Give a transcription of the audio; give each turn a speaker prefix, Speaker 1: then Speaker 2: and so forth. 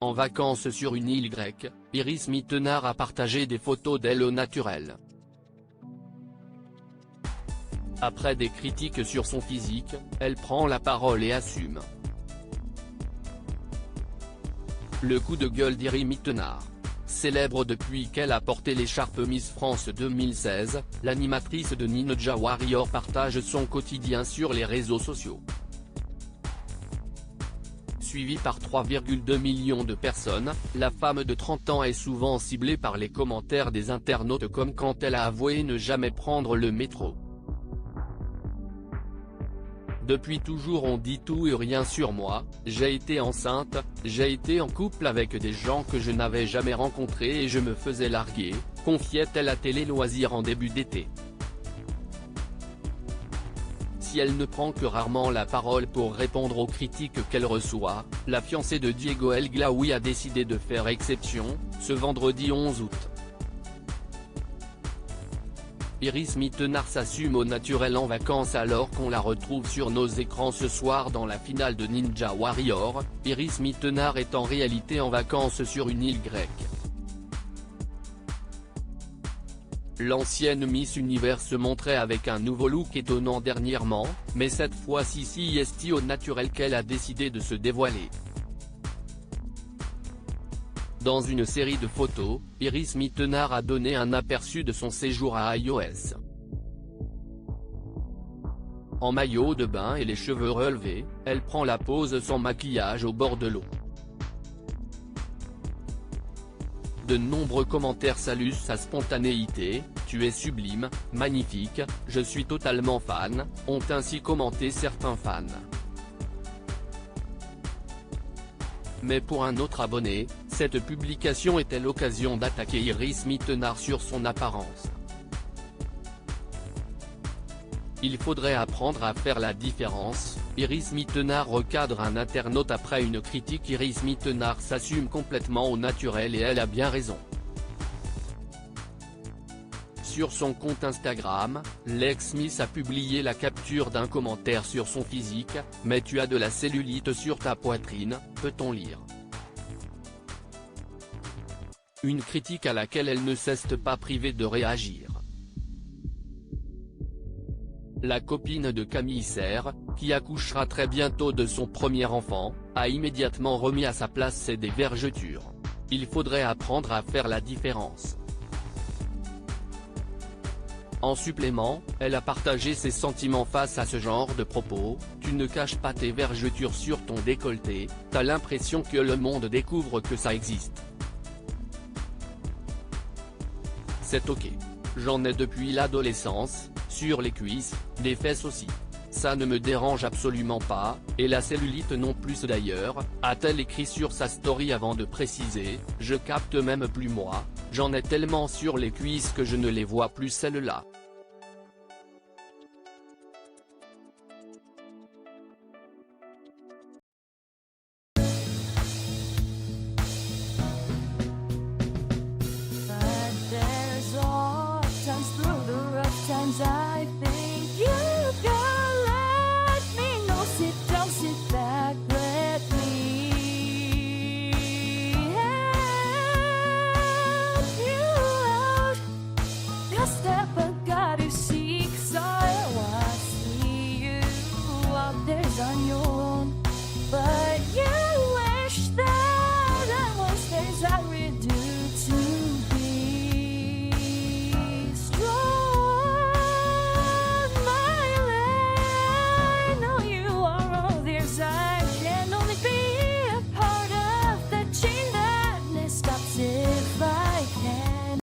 Speaker 1: En vacances sur une île grecque, Iris Mittenard a partagé des photos d'elle au naturel. Après des critiques sur son physique, elle prend la parole et assume. Le coup de gueule d'Iris Mittenard. Célèbre depuis qu'elle a porté l'écharpe Miss France 2016, l'animatrice de Ninja Warrior partage son quotidien sur les réseaux sociaux. Suivie par 3,2 millions de personnes, la femme de 30 ans est souvent ciblée par les commentaires des internautes comme quand elle a avoué ne jamais prendre le métro. Depuis toujours on dit tout et rien sur moi, j'ai été enceinte, j'ai été en couple avec des gens que je n'avais jamais rencontrés et je me faisais larguer, confiait-elle à Télé Loisirs en début d'été. Si elle ne prend que rarement la parole pour répondre aux critiques qu'elle reçoit, la fiancée de Diego El Glaoui a décidé de faire exception, ce vendredi 11 août. Iris Mittenard s'assume au naturel en vacances alors qu'on la retrouve sur nos écrans ce soir dans la finale de Ninja Warrior. Iris Mittenard est en réalité en vacances sur une île grecque. L'ancienne Miss Univers se montrait avec un nouveau look étonnant dernièrement, mais cette fois-ci c'est au naturel qu'elle a décidé de se dévoiler. Dans une série de photos, Iris Mittenard a donné un aperçu de son séjour à iOS. En maillot de bain et les cheveux relevés, elle prend la pose sans maquillage au bord de l'eau. De nombreux commentaires saluent sa spontanéité, « Tu es sublime, magnifique, je suis totalement fan », ont ainsi commenté certains fans. Mais pour un autre abonné, cette publication était l'occasion d'attaquer Iris Mittenard sur son apparence. Il faudrait apprendre à faire la différence, Iris Mittenard recadre un internaute après une critique. Iris Mittenard s'assume complètement au naturel et elle a bien raison. Sur son compte Instagram, l'ex-Miss a publié la capture d'un commentaire sur son physique, « Mais tu as de la cellulite sur ta poitrine », peut-on lire. Une critique à laquelle elle ne s'est pas privée de réagir. La copine de Camille Serre, qui accouchera très bientôt de son premier enfant, a immédiatement remis à sa place ses dévergetures. Il faudrait apprendre à faire la différence. En supplément, elle a partagé ses sentiments face à ce genre de propos, « Tu ne caches pas tes vergetures sur ton décolleté, t'as l'impression que le monde découvre que ça existe. C'est ok. J'en ai depuis l'adolescence, sur les cuisses, les fesses aussi. Ça ne me dérange absolument pas, et la cellulite non plus d'ailleurs », a-t-elle écrit sur sa story avant de préciser, « Je capte même plus moi, j'en ai tellement sur les cuisses que je ne les vois plus celles-là.